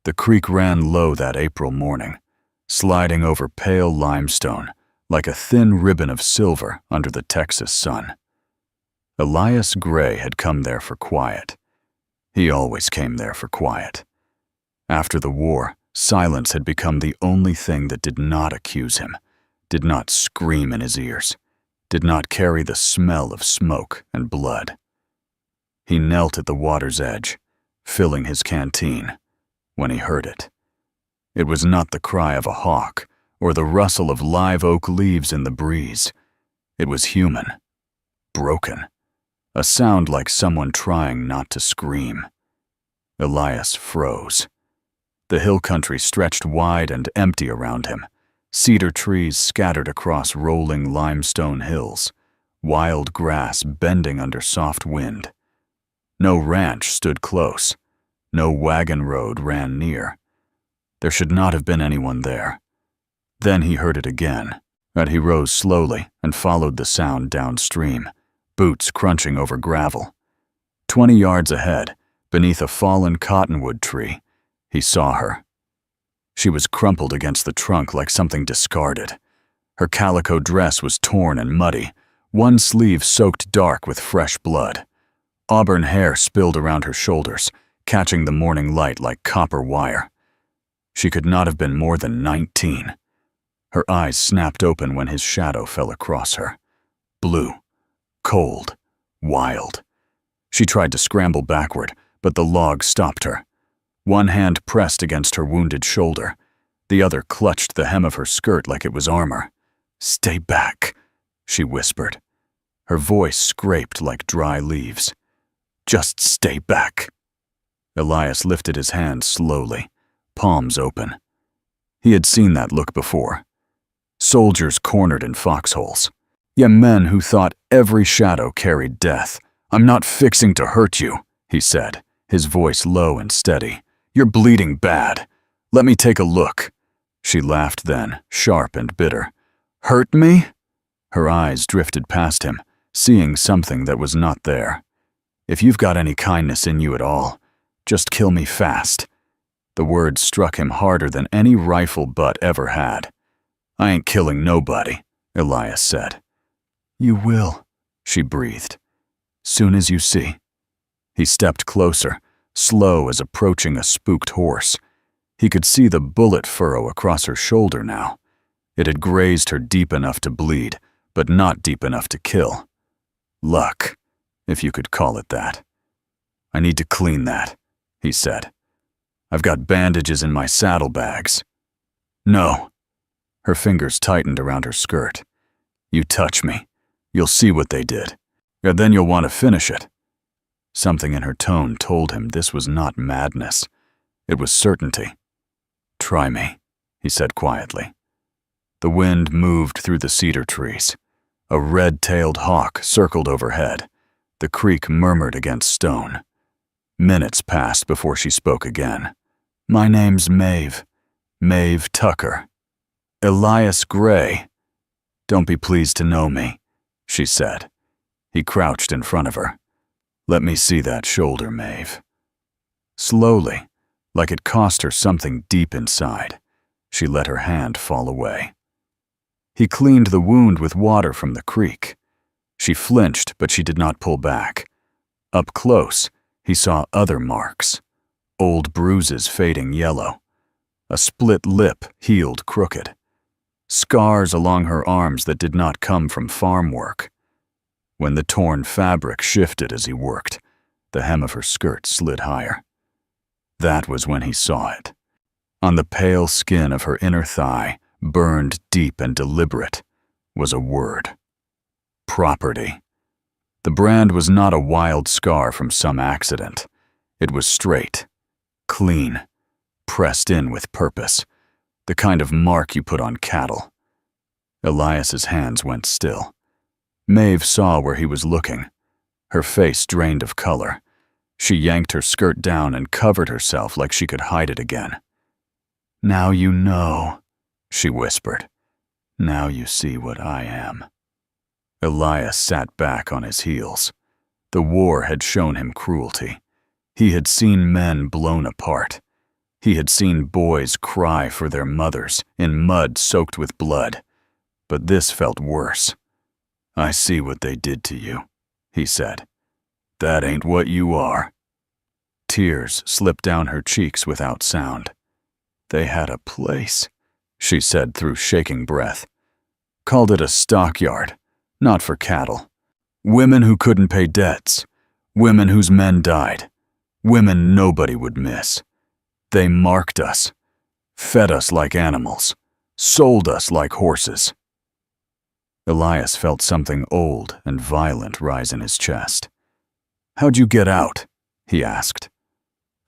The creek ran low that April morning, sliding over pale limestone like a thin ribbon of silver under the Texas sun. Elias Gray had come there for quiet. He always came there for quiet. After the war, silence had become the only thing that did not accuse him, did not scream in his ears, did not carry the smell of smoke and blood. He knelt at the water's edge, filling his canteen, when he heard it. It was not the cry of a hawk or the rustle of live oak leaves in the breeze. It was human, broken, a sound like someone trying not to scream. Elias froze. The hill country stretched wide and empty around him, cedar trees scattered across rolling limestone hills, wild grass bending under soft wind. No ranch stood close. No wagon road ran near. There should not have been anyone there. Then he heard it again, and he rose slowly and followed the sound downstream, boots crunching over gravel. 20 yards ahead, beneath a fallen cottonwood tree, he saw her. She was crumpled against the trunk like something discarded. Her calico dress was torn and muddy, one sleeve soaked dark with fresh blood. Auburn hair spilled around her shoulders, catching the morning light like copper wire. She could not have been more than 19. Her eyes snapped open when his shadow fell across her. Blue, cold, wild. She tried to scramble backward, but the log stopped her. One hand pressed against her wounded shoulder. The other clutched the hem of her skirt like it was armor. "Stay back," she whispered. Her voice scraped like dry leaves. "Just stay back." Elias lifted his hand slowly, palms open. He had seen that look before. Soldiers cornered in foxholes. Yeah, men who thought every shadow carried death. "I'm not fixing to hurt you," he said, his voice low and steady. "You're bleeding bad. Let me take a look." She laughed then, sharp and bitter. "Hurt me?" Her eyes drifted past him, seeing something that was not there. "If you've got any kindness in you at all, just kill me fast." The words struck him harder than any rifle butt ever had. "I ain't killing nobody," Elias said. "You will," she breathed. "Soon as you see." He stepped closer, slow as approaching a spooked horse. He could see the bullet furrow across her shoulder now. It had grazed her deep enough to bleed, but not deep enough to kill. Luck, if you could call it that. "I need to clean that," he said. "I've got bandages in my saddlebags." "No." Her fingers tightened around her skirt. "You touch me. You'll see what they did. And then you'll want to finish it." Something in her tone told him this was not madness. It was certainty. "Try me," he said quietly. The wind moved through the cedar trees. A red-tailed hawk circled overhead. The creek murmured against stone. Minutes passed before she spoke again. "My name's Maeve. Maeve Tucker." "Elias Gray." "Don't be pleased to know me," she said. He crouched in front of her. "Let me see that shoulder, Maeve." Slowly, like it cost her something deep inside, she let her hand fall away. He cleaned the wound with water from the creek. She flinched, but she did not pull back. Up close, he saw other marks. Old bruises fading yellow. A split lip healed crooked. Scars along her arms that did not come from farm work. When the torn fabric shifted as he worked, the hem of her skirt slid higher. That was when he saw it. On the pale skin of her inner thigh, burned deep and deliberate, was a word. Property. The brand was not a wild scar from some accident. It was straight, clean, pressed in with purpose, the kind of mark you put on cattle. Elias's hands went still. Maeve saw where he was looking. Her face drained of color. She yanked her skirt down and covered herself like she could hide it again. "Now you know," she whispered. "Now you see what I am." Elias sat back on his heels. The war had shown him cruelty. He had seen men blown apart. He had seen boys cry for their mothers in mud soaked with blood, but this felt worse. "I see what they did to you," he said. "That ain't what you are." Tears slipped down her cheeks without sound. "They had a place," she said through shaking breath. "Called it a stockyard, not for cattle. Women who couldn't pay debts, women whose men died, women nobody would miss. They marked us, fed us like animals, sold us like horses." Elias felt something old and violent rise in his chest. "How'd you get out?" he asked.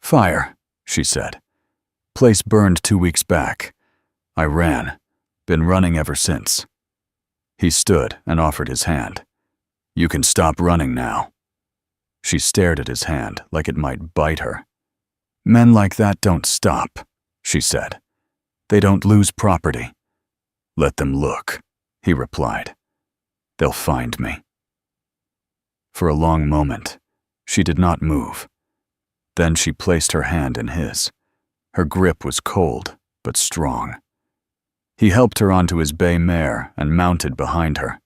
"Fire," she said. "Place burned 2 weeks back. I ran. Been running ever since." He stood and offered his hand. "You can stop running now." She stared at his hand like it might bite her. "Men like that don't stop," she said. "They don't lose property." "Let them look," he replied. "They'll find me." For a long moment, she did not move. Then she placed her hand in his. Her grip was cold, but strong. He helped her onto his bay mare and mounted behind her.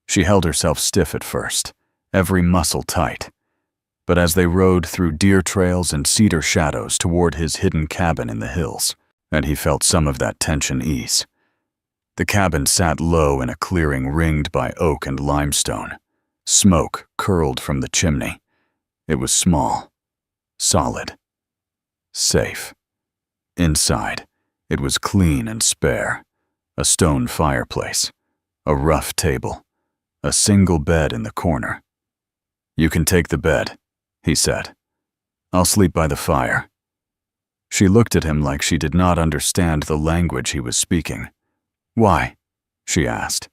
She held herself stiff at first, every muscle tight. But as they rode through deer trails and cedar shadows toward his hidden cabin in the hills, and he felt some of that tension ease. The cabin sat low in a clearing ringed by oak and limestone. Smoke curled from the chimney. It was small, solid, safe. Inside, it was clean and spare. A stone fireplace, a rough table, a single bed in the corner. "You can take the bed," he said. "I'll sleep by the fire." She looked at him like she did not understand the language he was speaking. "Why?" she asked.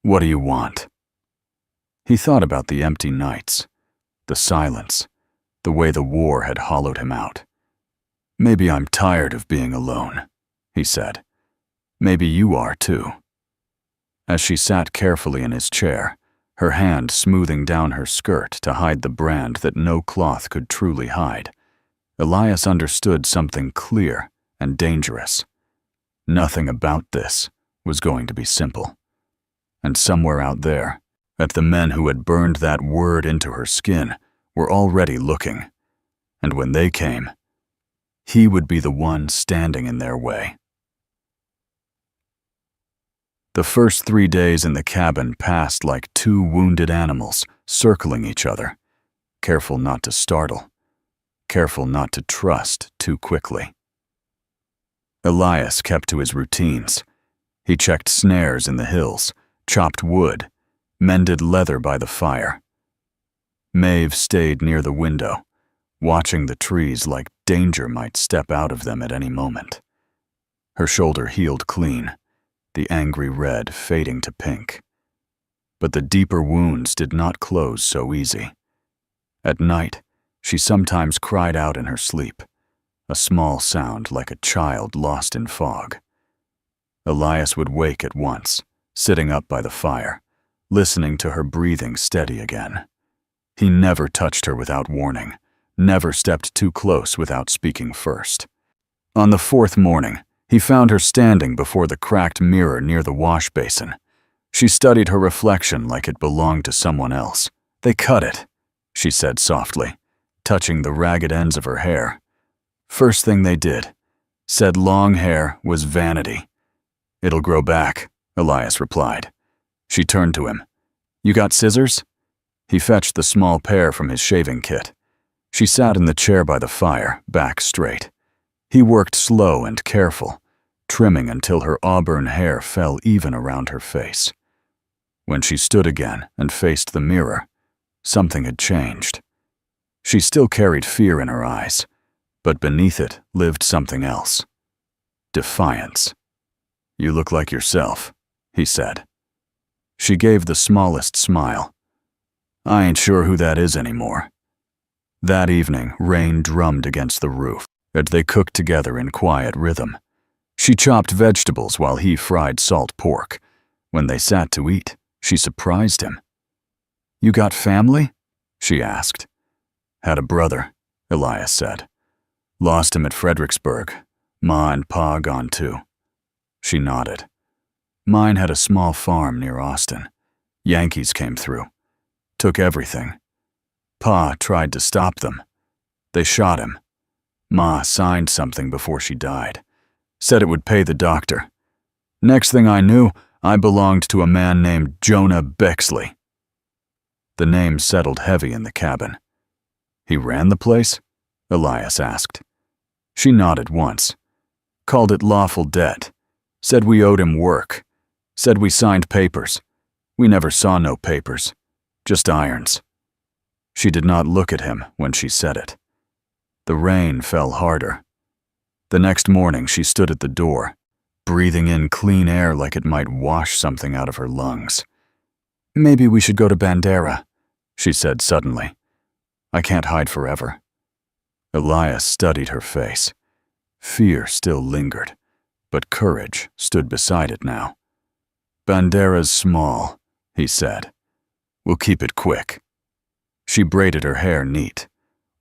"What do you want?" He thought about the empty nights, the silence, the way the war had hollowed him out. "Maybe I'm tired of being alone," he said. "Maybe you are too." As she sat carefully in his chair, her hand smoothing down her skirt to hide the brand that no cloth could truly hide, Elias understood something clear and dangerous. Nothing about this was going to be simple. And somewhere out there, at the men who had burned that word into her skin, were already looking. And when they came, he would be the one standing in their way. The first 3 days in the cabin passed like two wounded animals circling each other, careful not to startle, careful not to trust too quickly. Elias kept to his routines. He checked snares in the hills, chopped wood, mended leather by the fire. Maeve stayed near the window, watching the trees like danger might step out of them at any moment. Her shoulder healed clean, the angry red fading to pink. But the deeper wounds did not close so easy. At night, she sometimes cried out in her sleep, a small sound like a child lost in fog. Elias would wake at once, sitting up by the fire, listening to her breathing steady again. He never touched her without warning, never stepped too close without speaking first. On the 4th morning, he found her standing before the cracked mirror near the wash basin. She studied her reflection like it belonged to someone else. "They cut it," she said softly, touching the ragged ends of her hair. "First thing they did. Said long hair was vanity." "It'll grow back," Elias replied. She turned to him. "You got scissors?" He fetched the small pair from his shaving kit. She sat in the chair by the fire, back straight. He worked slow and careful, trimming until her auburn hair fell even around her face. When she stood again and faced the mirror, something had changed. She still carried fear in her eyes, but beneath it lived something else. Defiance. "You look like yourself," he said. She gave the smallest smile. "I ain't sure who that is anymore." That evening, rain drummed against the roof as they cooked together in quiet rhythm. She chopped vegetables while he fried salt pork. When they sat to eat, she surprised him. "You got family?" she asked. "Had a brother," Elias said. Lost him at Fredericksburg. Ma and Pa gone too. She nodded. Mine had a small farm near Austin. Yankees came through. Took everything. Pa tried to stop them. They shot him. Ma signed something before she died. Said it would pay the doctor. Next thing I knew, I belonged to a man named Jonah Bexley. The name settled heavy in the cabin. He ran the place? Elias asked. She nodded once. Called it lawful debt. Said we owed him work. Said we signed papers. We never saw no papers. Just irons. She did not look at him when she said it. The rain fell harder. The next morning she stood at the door, breathing in clean air like it might wash something out of her lungs. Maybe we should go to Bandera, she said suddenly. I can't hide forever. Elias studied her face. Fear still lingered, but courage stood beside it now. Bandera's small, he said. We'll keep it quick. She braided her hair neat,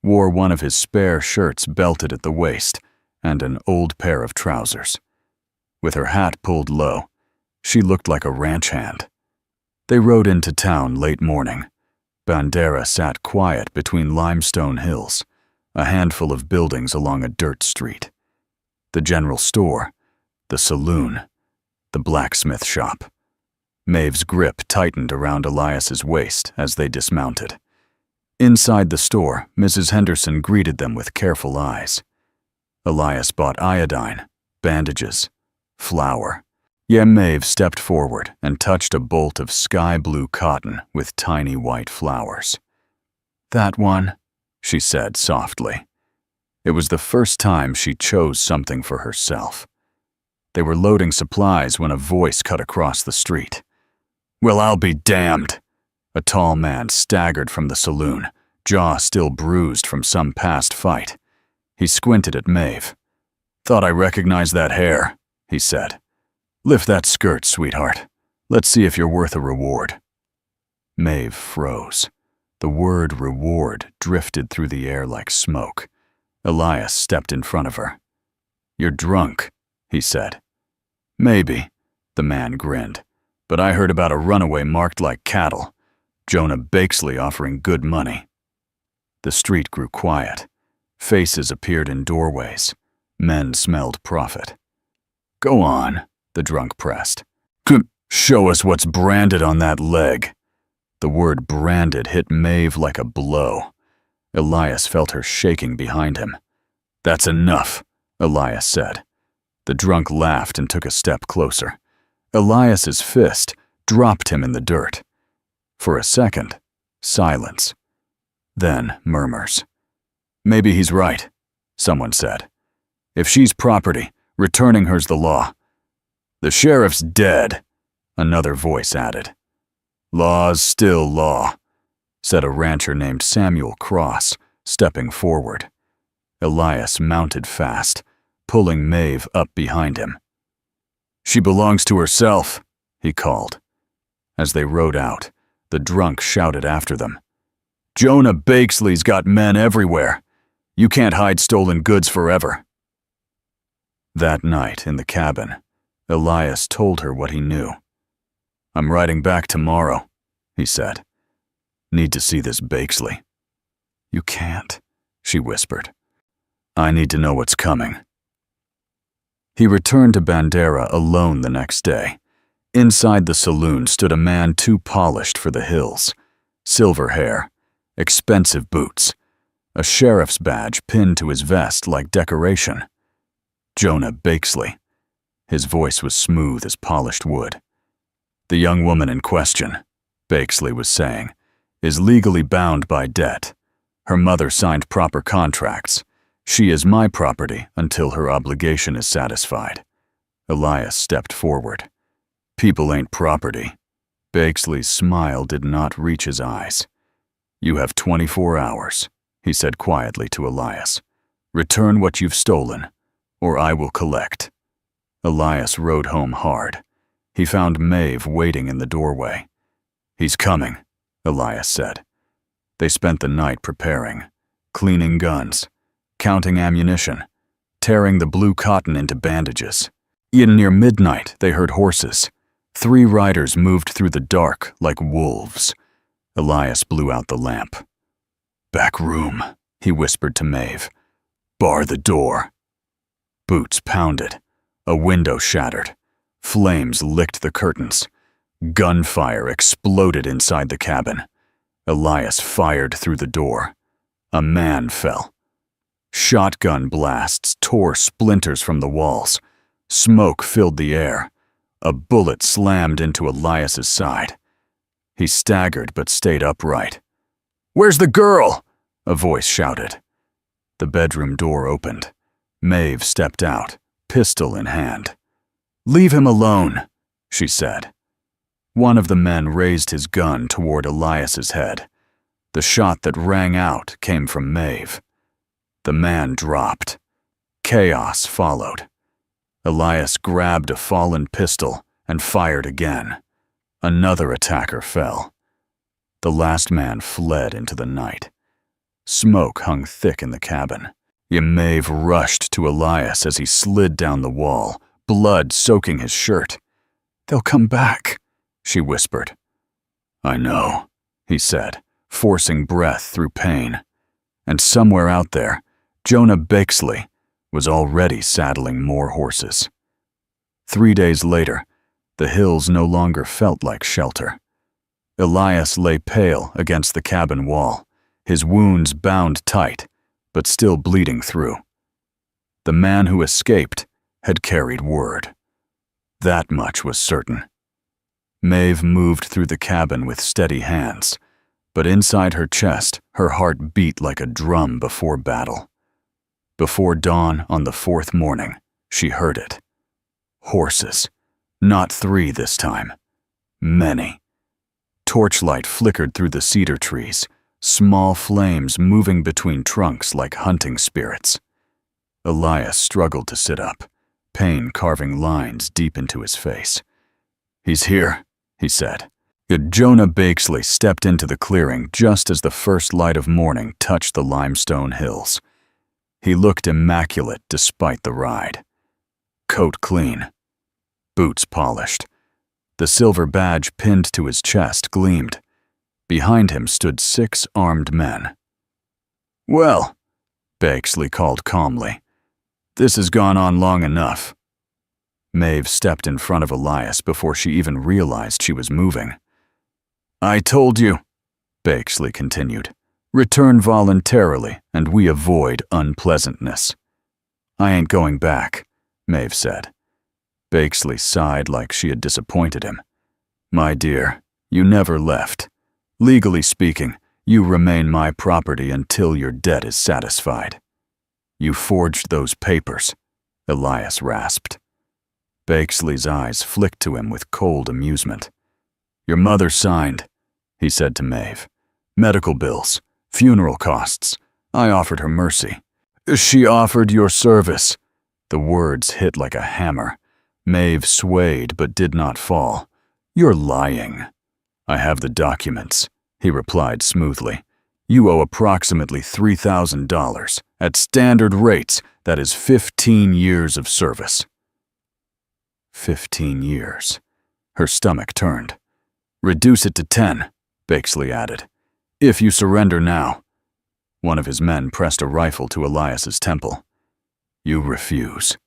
wore one of his spare shirts belted at the waist, and an old pair of trousers. With her hat pulled low, she looked like a ranch hand. They rode into town late morning. Bandera sat quiet between limestone hills, a handful of buildings along a dirt street. The general store, the saloon, the blacksmith shop. Maeve's grip tightened around Elias's waist as they dismounted. Inside the store, Mrs. Henderson greeted them with careful eyes. Elias bought iodine, bandages, flour. Maeve stepped forward and touched a bolt of sky-blue cotton with tiny white flowers. That one, she said softly. It was the first time she chose something for herself. They were loading supplies when a voice cut across the street. Well, I'll be damned. A tall man staggered from the saloon, jaw still bruised from some past fight. He squinted at Maeve. Thought I recognized that hair, he said. Lift that skirt, sweetheart. Let's see if you're worth a reward. Maeve froze. The word reward drifted through the air like smoke. Elias stepped in front of her. You're drunk, he said. Maybe, the man grinned, but I heard about a runaway marked like cattle. Jonah Bexley offering good money. The street grew quiet. Faces appeared in doorways. Men smelled profit. Go on, the drunk pressed. Show us what's branded on that leg. The word branded hit Maeve like a blow. Elias felt her shaking behind him. That's enough, Elias said. The drunk laughed and took a step closer. Elias's fist dropped him in the dirt. For a second, silence. Then murmurs. Maybe he's right, someone said. If she's property, returning her's the law. The sheriff's dead, another voice added. Law's still law, said a rancher named Samuel Cross, stepping forward. Elias mounted fast, pulling Maeve up behind him. She belongs to herself, he called. As they rode out, the drunk shouted after them. Jonah Bexley's got men everywhere. You can't hide stolen goods forever. That night in the cabin, Elias told her what he knew. I'm riding back tomorrow, he said. Need to see this Bexley. You can't, she whispered. I need to know what's coming. He returned to Bandera alone the next day. Inside the saloon stood a man too polished for the hills. Silver hair, expensive boots, a sheriff's badge pinned to his vest like decoration. Jonah Bexley. His voice was smooth as polished wood. The young woman in question, Bexley was saying, is legally bound by debt. Her mother signed proper contracts. She is my property until her obligation is satisfied. Elias stepped forward. People ain't property. Bexley's smile did not reach his eyes. You have 24 hours, he said quietly to Elias. Return what you've stolen, or I will collect. Elias rode home hard. He found Maeve waiting in the doorway. He's coming, Elias said. They spent the night preparing, cleaning guns, counting ammunition, tearing the blue cotton into bandages. Near midnight, they heard horses. 3 riders moved through the dark like wolves. Elias blew out the lamp. "Back room," he whispered to Maeve. "Bar the door." Boots pounded. A window shattered. Flames licked the curtains. Gunfire exploded inside the cabin. Elias fired through the door. A man fell. Shotgun blasts tore splinters from the walls. Smoke filled the air. A bullet slammed into Elias's side. He staggered but stayed upright. "Where's the girl?" a voice shouted. The bedroom door opened. Maeve stepped out, pistol in hand. "Leave him alone," she said. One of the men raised his gun toward Elias's head. The shot that rang out came from Maeve. The man dropped. Chaos followed. Elias grabbed a fallen pistol and fired again. Another attacker fell. The last man fled into the night. Smoke hung thick in the cabin. Maeve rushed to Elias as he slid down the wall, blood soaking his shirt. "They'll come back," she whispered. "I know," he said, forcing breath through pain. And somewhere out there, Jonah Bakesley was already saddling more horses. 3 days later, the hills no longer felt like shelter. Elias lay pale against the cabin wall, his wounds bound tight, but still bleeding through. The man who escaped had carried word. That much was certain. Maeve moved through the cabin with steady hands, but inside her chest, her heart beat like a drum before battle. Before dawn on the 4th morning, she heard it. Horses. Not 3 this time. Many. Torchlight flickered through the cedar trees, small flames moving between trunks like hunting spirits. Elias struggled to sit up, pain carving lines deep into his face. "He's here," he said. Jonah Bakesley stepped into the clearing just as the first light of morning touched the limestone hills. He looked immaculate despite the ride. Coat clean. Boots polished. The silver badge pinned to his chest gleamed. Behind him stood 6 armed men. "Well," Bakesley called calmly, "this has gone on long enough." Maeve stepped in front of Elias before she even realized she was moving. "I told you," Bakesley continued. "Return voluntarily, and we avoid unpleasantness." "I ain't going back," Maeve said. Bakesley sighed like she had disappointed him. "My dear, you never left. Legally speaking, you remain my property until your debt is satisfied." "You forged those papers," Elias rasped. Bakesley's eyes flicked to him with cold amusement. "Your mother signed," he said to Maeve. "Medical bills, funeral costs. I offered her mercy." "She offered your service." The words hit like a hammer. Maeve swayed but did not fall. "You're lying." "I have the documents," he replied smoothly. "You owe approximately $3,000. At standard rates, that is 15 years of service." 15 years. Her stomach turned. "Reduce it to 10, Bakesley added. "If you surrender now." One of his men pressed a rifle to Elias's temple. "You refuse,"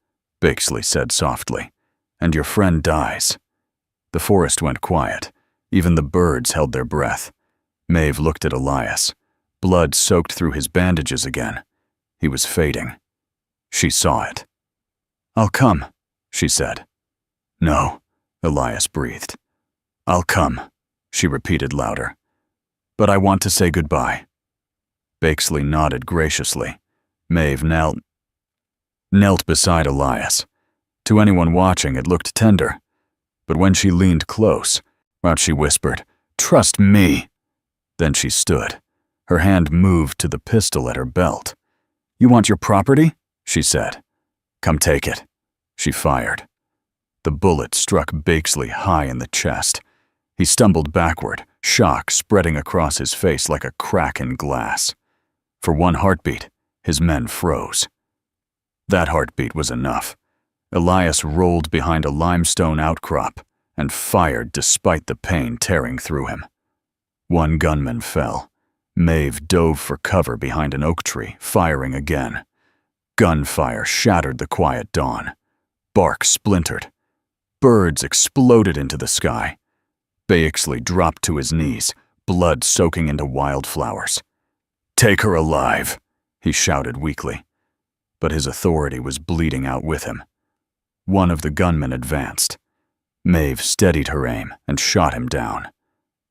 Bakesley said softly, "and your friend dies." The forest went quiet. Even the birds held their breath. Maeve looked at Elias. Blood soaked through his bandages again. He was fading. She saw it. "I'll come," she said. "No," Elias breathed. "I'll come," she repeated louder. "But I want to say goodbye." Bakesley nodded graciously. Maeve knelt beside Elias. To anyone watching, it looked tender. But when she leaned close, she whispered, "Trust me." Then she stood. Her hand moved to the pistol at her belt. "You want your property?" she said. "Come take it." She fired. The bullet struck Bakesley high in the chest. He stumbled backward, shock spreading across his face like a crack in glass. For one heartbeat, His men froze. That heartbeat was enough. Elias rolled behind a limestone outcrop and fired despite the pain tearing through him. One gunman fell. Maeve dove for cover behind an oak tree, firing again. Gunfire shattered the quiet dawn. Bark splintered. Birds exploded into the sky. Beixley dropped to his knees, blood soaking into wildflowers. "Take her alive," he shouted weakly. But his authority was bleeding out with him. One of the gunmen advanced. Maeve steadied her aim and shot him down.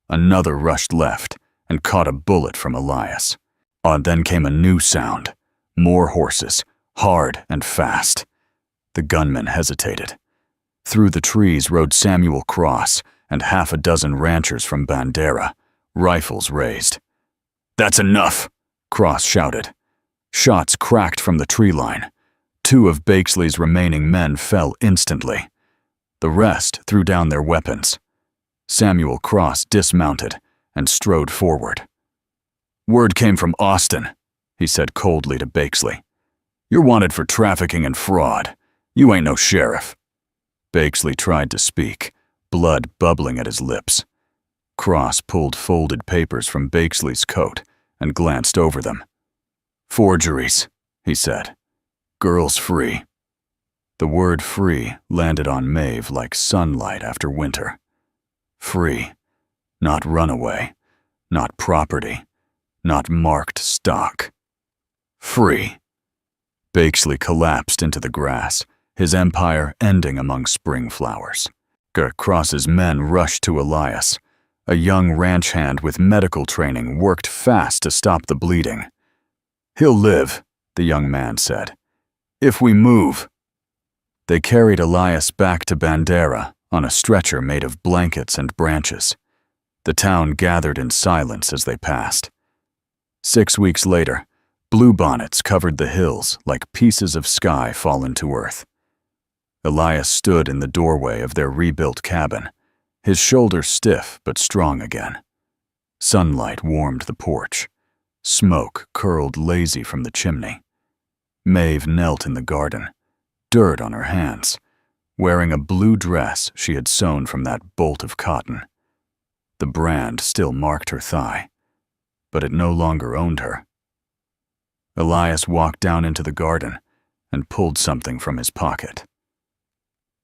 Another rushed left and caught a bullet from Elias. Then came a new sound. More horses, hard and fast. The gunman hesitated. Through the trees rode Samuel Cross and half a dozen ranchers from Bandera, rifles raised. "That's enough," Cross shouted. Shots cracked from the tree line. 2 of Beixley's remaining men fell instantly. The rest threw down their weapons. Samuel Cross dismounted and strode forward. "Word came from Austin," he said coldly to Beixley. "You're wanted for trafficking and fraud. You ain't no sheriff." Beixley tried to speak, blood bubbling at his lips. Cross pulled folded papers from Beixley's coat and glanced over them. "Forgeries," he said. "Girls free." The word free landed on Maeve like sunlight after winter. Free. Not runaway. Not property. Not marked stock. Free. Beixley collapsed into the grass, his empire ending among spring flowers. Cross's men rushed to Elias. A young ranch hand with medical training worked fast to stop the bleeding. "He'll live," the young man said. "If we move." They carried Elias back to Bandera on a stretcher made of blankets and branches. The town gathered in silence as they passed. 6 weeks later, bluebonnets covered the hills like pieces of sky fallen to earth. Elias stood in the doorway of their rebuilt cabin, his shoulders stiff but strong again. Sunlight warmed the porch. Smoke curled lazy from the chimney. Maeve knelt in the garden, dirt on her hands, wearing a blue dress she had sewn from that bolt of cotton. The brand still marked her thigh, but it no longer owned her. Elias walked down into the garden and pulled something from his pocket.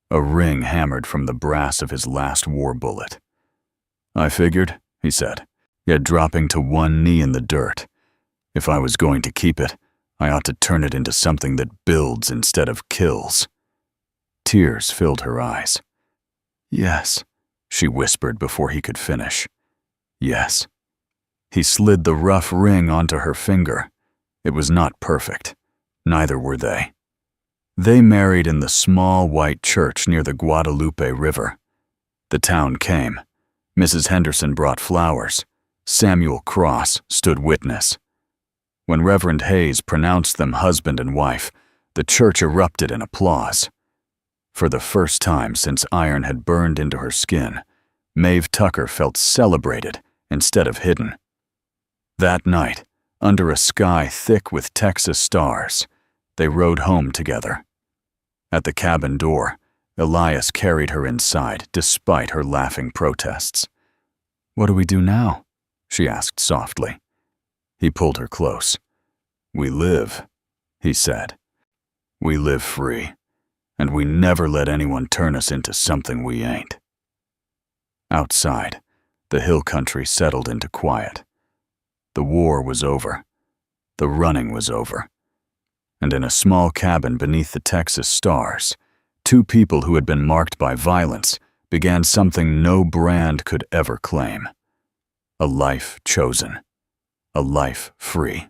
A ring hammered from the brass of his last war bullet. "I figured," he said, yet dropping to one knee in the dirt. "If I was going to keep it, I ought to turn it into something that builds instead of kills." Tears filled her eyes. "Yes," she whispered before he could finish. "Yes." He slid the rough ring onto her finger. It was not perfect. Neither were they. They married in the small white church near the Guadalupe River. The town came. Mrs. Henderson brought flowers. Samuel Cross stood witness. When Reverend Hayes pronounced them husband and wife, the church erupted in applause. For the first time since iron had burned into her skin, Maeve Tucker felt celebrated instead of hidden. That night, under a sky thick with Texas stars, they rode home together. At the cabin door, Elias carried her inside despite her laughing protests. "What do we do now?" she asked softly. He pulled her close. "We live," he said. "We live free, and we never let anyone turn us into something we ain't." Outside, the hill country settled into quiet. The war was over. The running was over. And in a small cabin beneath the Texas stars, 2 people who had been marked by violence began something no brand could ever claim. A life chosen. A life free.